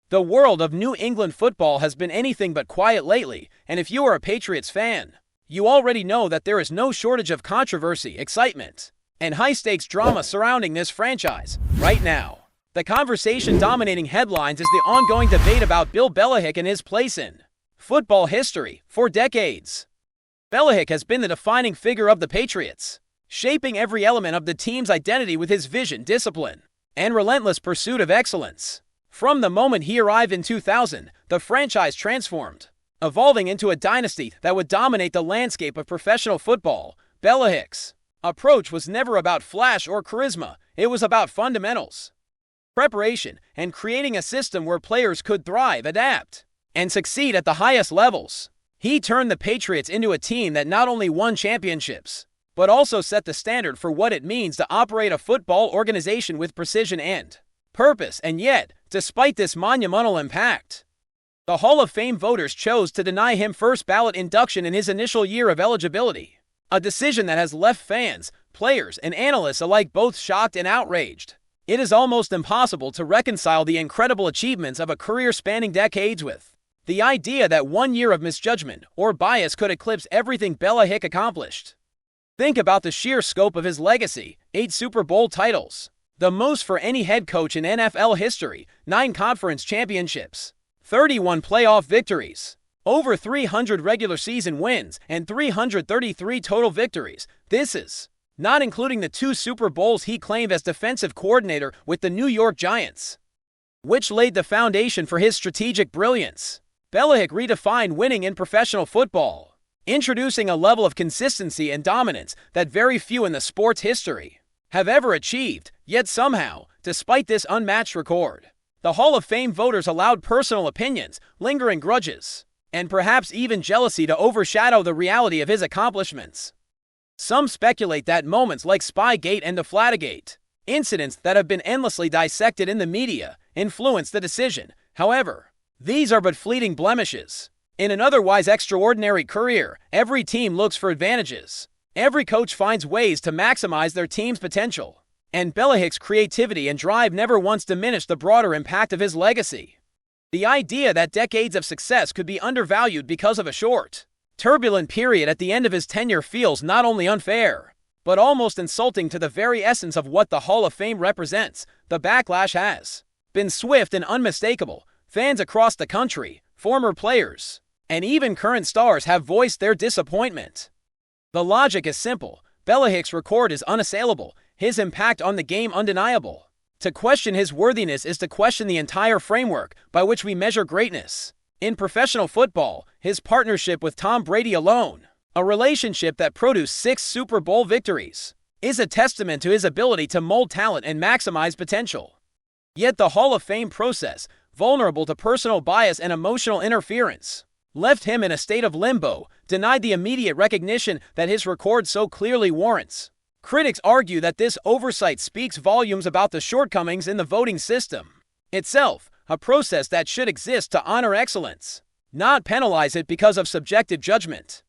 The world of New England football has been anything but quiet lately, and if you are a Patriots fan, you already know that there is no shortage of controversy, excitement, and high-stakes drama surrounding this franchise right now. The conversation dominating headlines is the ongoing debate about Bill Belichick and his place in football history for decades. Belichick has been the defining figure of the Patriots, shaping every element of the team's identity with his vision, discipline, and relentless pursuit of excellence. From the moment he arrived in 2000, the franchise transformed, evolving into a dynasty that would dominate the landscape of professional football. Belichick's approach was never about flash or charisma, it was about fundamentals, preparation, and creating a system where players could thrive, adapt, and succeed at the highest levels. He turned the Patriots into a team that not only won championships, but also set the standard for what it means to operate a football organization with precision and purpose. And yet, despite this monumental impact, the Hall of Fame voters chose to deny him first ballot induction in his initial year of eligibility, a decision that has left fans, players, and analysts alike both shocked and outraged. It is almost impossible to reconcile the incredible achievements of a career spanning decades with the idea that 1 year of misjudgment or bias could eclipse everything Belichick accomplished. Think about the sheer scope of his legacy: 8 Super Bowl titles, the most for any head coach in NFL history, 9 conference championships, 31 playoff victories, over 300 regular season wins, and 333 total victories. This is not including the 2 Super Bowls he claimed as defensive coordinator with the New York Giants, which laid the foundation for his strategic brilliance. Belichick redefined winning in professional football, introducing a level of consistency and dominance that very few in the sport's history have ever achieved. Yet somehow, despite this unmatched record, the Hall of Fame voters allowed personal opinions, lingering grudges, and perhaps even jealousy to overshadow the reality of his accomplishments. Some speculate that moments like Spygate and the Flatigate, incidents that have been endlessly dissected in the media, influenced the decision. However, these are but fleeting blemishes. In an otherwise extraordinary career, every team looks for advantages. Every coach finds ways to maximize their team's potential, and Belichick's creativity and drive never once diminished the broader impact of his legacy. The idea that decades of success could be undervalued because of a short, turbulent period at the end of his tenure feels not only unfair, but almost insulting to the very essence of what the Hall of Fame represents. The backlash has been swift and unmistakable. Fans across the country, former players, and even current stars have voiced their disappointment. The logic is simple: Belichick's record is unassailable, his impact on the game undeniable. To question his worthiness is to question the entire framework by which we measure greatness. In professional football, his partnership with Tom Brady alone, a relationship that produced 6 Super Bowl victories, is a testament to his ability to mold talent and maximize potential. Yet the Hall of Fame process, vulnerable to personal bias and emotional interference, left him in a state of limbo, denied the immediate recognition that his record so clearly warrants. Critics argue that this oversight speaks volumes about the shortcomings in the voting system itself, a process that should exist to honor excellence, not penalize it because of subjective judgment.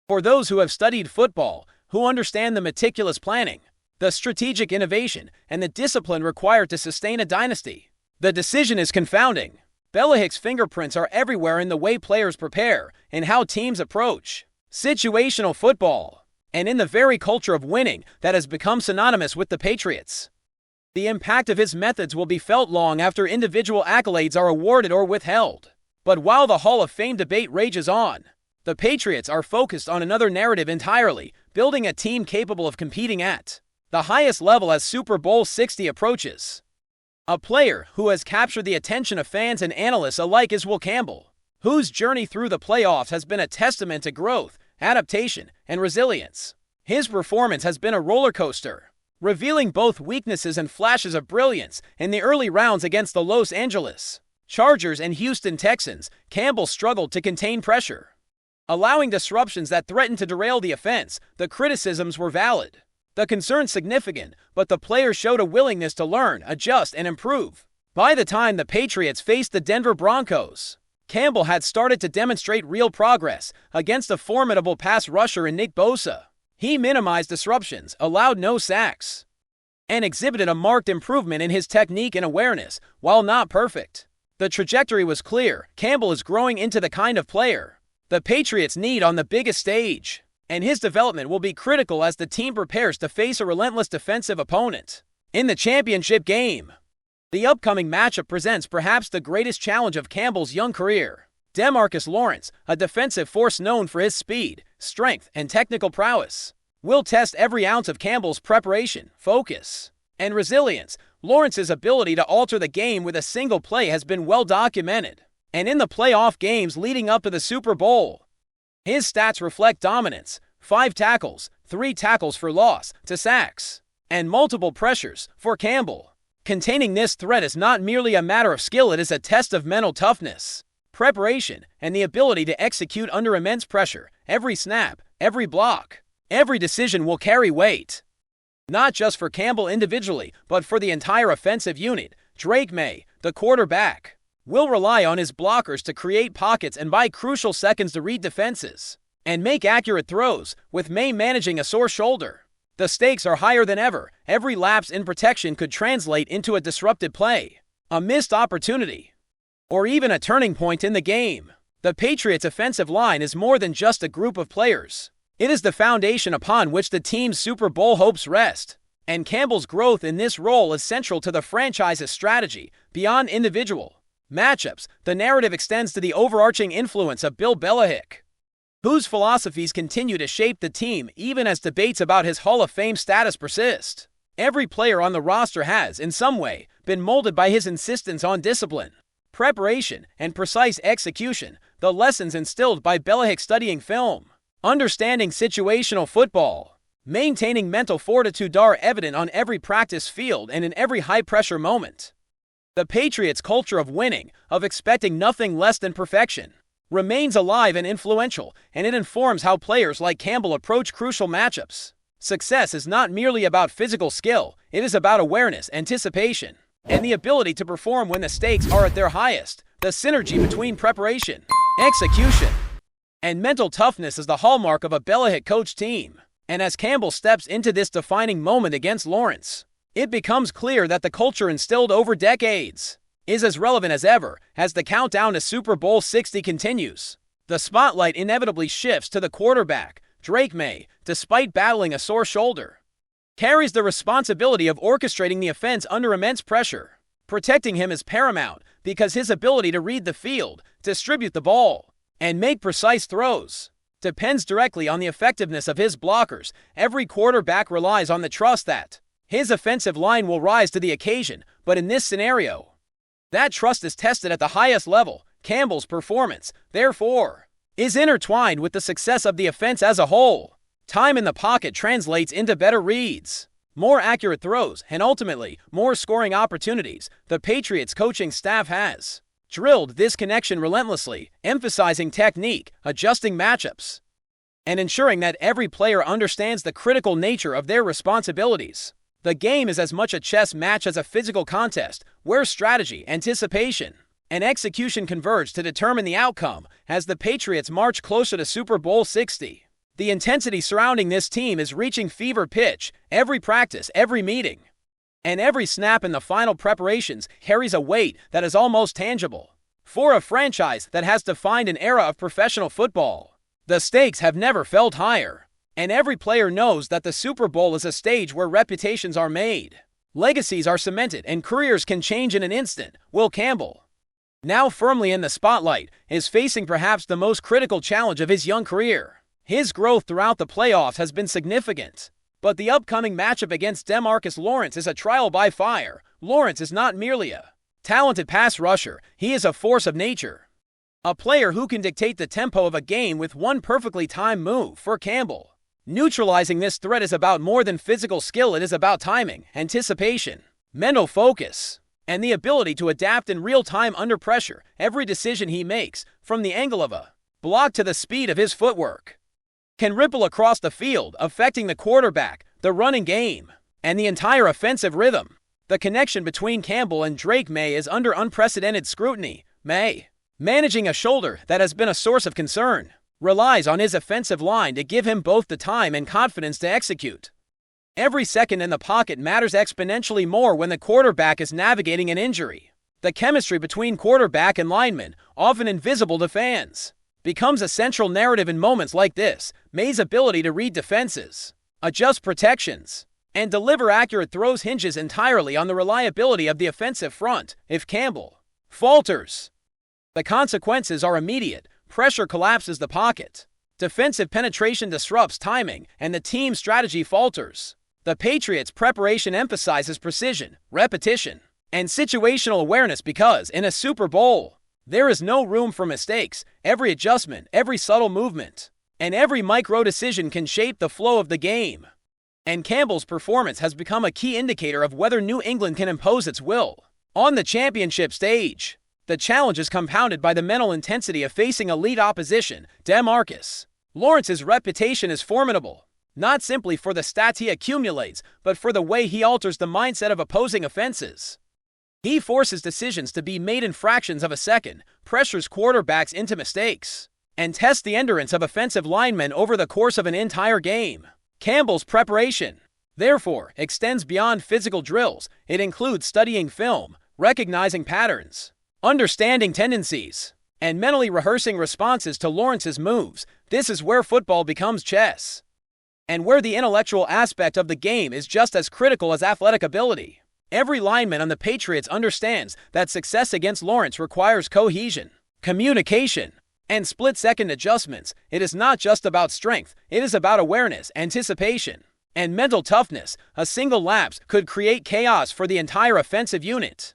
For those who have studied football, who understand the meticulous planning, the strategic innovation, and the discipline required to sustain a dynasty, the decision is confounding. Belichick's fingerprints are everywhere in the way players prepare, in how teams approach situational football, and in the very culture of winning that has become synonymous with the Patriots. The impact of his methods will be felt long after individual accolades are awarded or withheld. But while the Hall of Fame debate rages on, the Patriots are focused on another narrative entirely: building a team capable of competing at the highest level as Super Bowl 60 approaches. A player who has captured the attention of fans and analysts alike is Will Campbell, whose journey through the playoffs has been a testament to growth, adaptation, and resilience. His performance has been a roller coaster, revealing both weaknesses and flashes of brilliance. In the early rounds against the Los Angeles Chargers and Houston Texans, Campbell struggled to contain pressure, allowing disruptions that threatened to derail the offense. The criticisms were valid, the concerns significant, but the player showed a willingness to learn, adjust, and improve. By the time the Patriots faced the Denver Broncos, Campbell had started to demonstrate real progress against a formidable pass rusher in Nick Bosa. He minimized disruptions, allowed no sacks, and exhibited a marked improvement in his technique and awareness. While not perfect, The trajectory was clear. Campbell is growing into the kind of player the Patriots need on the biggest stage, and his development will be critical as the team prepares to face a relentless defensive opponent in the championship game. The upcoming matchup presents perhaps the greatest challenge of Campbell's young career. DeMarcus Lawrence, a defensive force known for his speed, strength, and technical prowess, will test every ounce of Campbell's preparation, focus, and resilience. Lawrence's ability to alter the game with a single play has been well documented, and in the playoff games leading up to the Super Bowl, his stats reflect dominance: 5 tackles, 3 tackles for loss, 2 sacks, and multiple pressures for Campbell. Containing this threat is not merely a matter of skill, it is a test of mental toughness, preparation, and the ability to execute under immense pressure. Every snap, every block, every decision will carry weight, not just for Campbell individually, but for the entire offensive unit. Drake May, the quarterback, will rely on his blockers to create pockets and buy crucial seconds to read defenses and make accurate throws, with May managing a sore shoulder. The stakes are higher than ever. Every lapse in protection could translate into a disrupted play, a missed opportunity, or even a turning point in the game. The Patriots' offensive line is more than just a group of players. It is the foundation upon which the team's Super Bowl hopes rest, and Campbell's growth in this role is central to the franchise's strategy. Beyond individual matchups, the narrative extends to the overarching influence of Bill Belichick, whose philosophies continue to shape the team even as debates about his Hall of Fame status persist. Every player on the roster has, in some way, been molded by his insistence on discipline, preparation, and precise execution. The lessons instilled by Belichick: studying film, understanding situational football, maintaining mental fortitude, are evident on every practice field and in every high-pressure moment. The Patriots' culture of winning, of expecting nothing less than perfection, remains alive and influential, and it informs how players like Campbell approach crucial matchups. Success is not merely about physical skill, it is about awareness, anticipation, and the ability to perform when the stakes are at their highest. The synergy between preparation, execution, and mental toughness is the hallmark of a Belichick-coached team. And as Campbell steps into this defining moment against Lawrence, it becomes clear that the culture instilled over decades is as relevant as ever. As the countdown to Super Bowl 60 continues, the spotlight inevitably shifts to the quarterback. Drake May, despite battling a sore shoulder, carries the responsibility of orchestrating the offense under immense pressure. Protecting him is paramount because his ability to read the field, distribute the ball, and make precise throws depends directly on the effectiveness of his blockers. Every quarterback relies on the trust that his offensive line will rise to the occasion, but in this scenario, that trust is tested at the highest level. Campbell's performance, therefore, is intertwined with the success of the offense as a whole. Time in the pocket translates into better reads, more accurate throws, and ultimately, more scoring opportunities. The Patriots coaching staff has drilled this connection relentlessly, emphasizing technique, adjusting matchups, and ensuring that every player understands the critical nature of their responsibilities. The game is as much a chess match as a physical contest, where strategy, anticipation, and execution converge to determine the outcome. As the Patriots march closer to Super Bowl 60, the intensity surrounding this team is reaching fever pitch. Every practice, every meeting, and every snap in the final preparations carries a weight that is almost tangible. For a franchise that has defined an era of professional football, the stakes have never felt higher. And every player knows that the Super Bowl is a stage where reputations are made, legacies are cemented, and careers can change in an instant. Will Campbell, now firmly in the spotlight, is facing perhaps the most critical challenge of his young career. His growth throughout the playoffs has been significant, but the upcoming matchup against DeMarcus Lawrence is a trial by fire. Lawrence is not merely a talented pass rusher, he is a force of nature, a player who can dictate the tempo of a game with one perfectly timed move. For Campbell, neutralizing this threat is about more than physical skill. It is about timing, anticipation, mental focus, and the ability to adapt in real time under pressure. Every decision he makes, from the angle of a block to the speed of his footwork, can ripple across the field, affecting the quarterback, the running game, and the entire offensive rhythm. The connection between Campbell and Drake May is under unprecedented scrutiny. May, managing a shoulder that has been a source of concern, relies on his offensive line to give him both the time and confidence to execute. Every second in the pocket matters exponentially more when the quarterback is navigating an injury. The chemistry between quarterback and lineman, often invisible to fans, becomes a central narrative in moments like this. May's ability to read defenses, adjust protections, and deliver accurate throws hinges entirely on the reliability of the offensive front. If Campbell falters, the consequences are immediate. Pressure collapses the pocket, defensive penetration disrupts timing, and the team's strategy falters. The Patriots' preparation emphasizes precision, repetition, and situational awareness because, in a Super Bowl, there is no room for mistakes. Every adjustment, every subtle movement, and every micro decision can shape the flow of the game. And Campbell's performance has become a key indicator of whether New England can impose its will on the championship stage. The challenge is compounded by the mental intensity of facing elite opposition. DeMarcus Lawrence's reputation is formidable, not simply for the stats he accumulates, but for the way he alters the mindset of opposing offenses. He forces decisions to be made in fractions of a second, pressures quarterbacks into mistakes, and tests the endurance of offensive linemen over the course of an entire game. Campbell's preparation, therefore, extends beyond physical drills. It includes studying film, recognizing patterns, understanding tendencies, and mentally rehearsing responses to Lawrence's moves. This is where football becomes chess, and where the intellectual aspect of the game is just as critical as athletic ability. Every lineman on the Patriots understands that success against Lawrence requires cohesion, communication, and split-second adjustments. It is not just about strength, it is about awareness, anticipation, and mental toughness. A single lapse could create chaos for the entire offensive unit.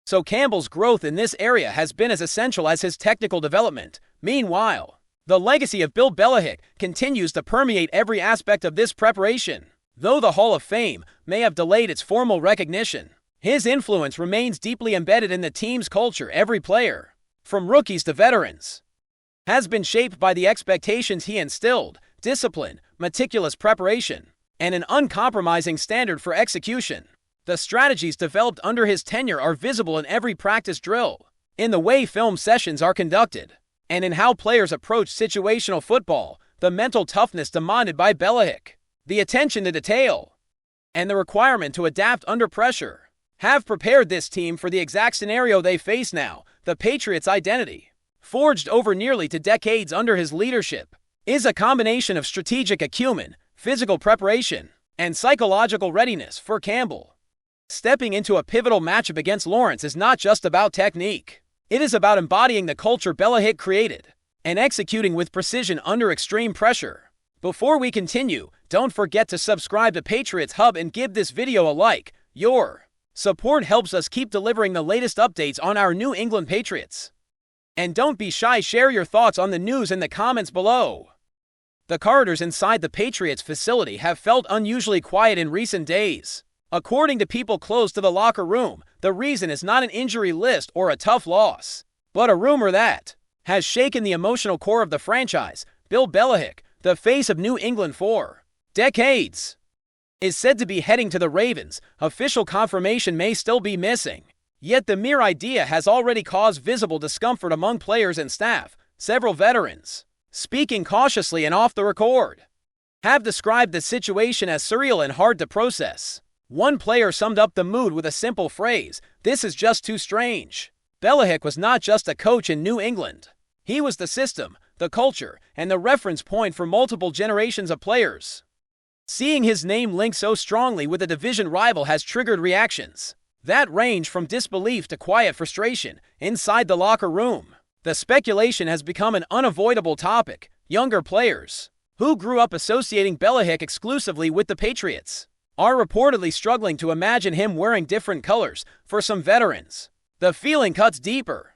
So Campbell's growth in this area has been as essential as his technical development. Meanwhile, the legacy of Bill Belichick continues to permeate every aspect of this preparation. Though the Hall of Fame may have delayed its formal recognition, his influence remains deeply embedded in the team's culture. Every player, from rookies to veterans, has been shaped by the expectations he instilled: discipline, meticulous preparation, and an uncompromising standard for execution. The strategies developed under his tenure are visible in every practice drill, in the way film sessions are conducted, and in how players approach situational football. The mental toughness demanded by Belichick, the attention to detail, and the requirement to adapt under pressure have prepared this team for the exact scenario they face now. The Patriots' identity, forged over nearly 2 decades under his leadership, is a combination of strategic acumen, physical preparation, and psychological readiness. For Campbell, stepping into a pivotal matchup against Lawrence is not just about technique. It is about embodying the culture Belichick created and executing with precision under extreme pressure. Before we continue, don't forget to subscribe to Patriots Hub and give this video a like. Your support helps us keep delivering the latest updates on our New England Patriots. And don't be shy, share your thoughts on the news in the comments below. The corridors inside the Patriots facility have felt unusually quiet in recent days. According to people close to the locker room, the reason is not an injury list or a tough loss, but a rumor that has shaken the emotional core of the franchise. Bill Belichick, the face of New England for decades, is said to be heading to the Ravens. Official confirmation may still be missing, yet the mere idea has already caused visible discomfort among players and staff. Several veterans, speaking cautiously and off the record, have described the situation as surreal and hard to process. One player summed up the mood with a simple phrase: "This is just too strange." Belichick was not just a coach in New England. He was the system, the culture, and the reference point for multiple generations of players. Seeing his name linked so strongly with a division rival has triggered reactions that range from disbelief to quiet frustration. Inside the locker room, the speculation has become an unavoidable topic. Younger players, who grew up associating Belichick exclusively with the Patriots, are reportedly struggling to imagine him wearing different colors. For some veterans, the feeling cuts deeper.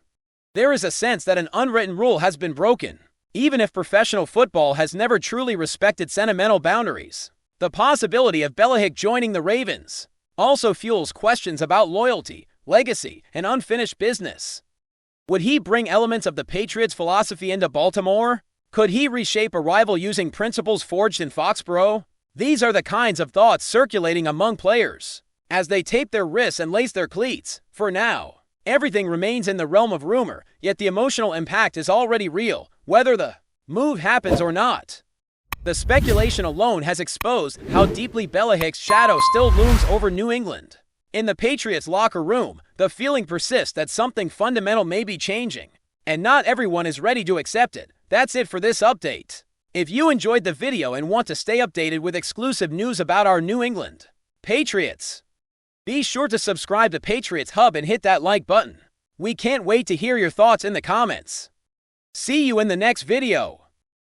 There is a sense that an unwritten rule has been broken, even if professional football has never truly respected sentimental boundaries. The possibility of Belichick joining the Ravens also fuels questions about loyalty, legacy, and unfinished business. Would he bring elements of the Patriots' philosophy into Baltimore? Could he reshape a rival using principles forged in Foxborough? These are the kinds of thoughts circulating among players as they tape their wrists and lace their cleats. For now, everything remains in the realm of rumor, yet the emotional impact is already real, whether the move happens or not. The speculation alone has exposed how deeply Belichick's shadow still looms over New England. In the Patriots locker room, the feeling persists that something fundamental may be changing, and not everyone is ready to accept it. That's it for this update. If you enjoyed the video and want to stay updated with exclusive news about our New England Patriots, be sure to subscribe to Patriots Hub and hit that like button. We can't wait to hear your thoughts in the comments. See you in the next video.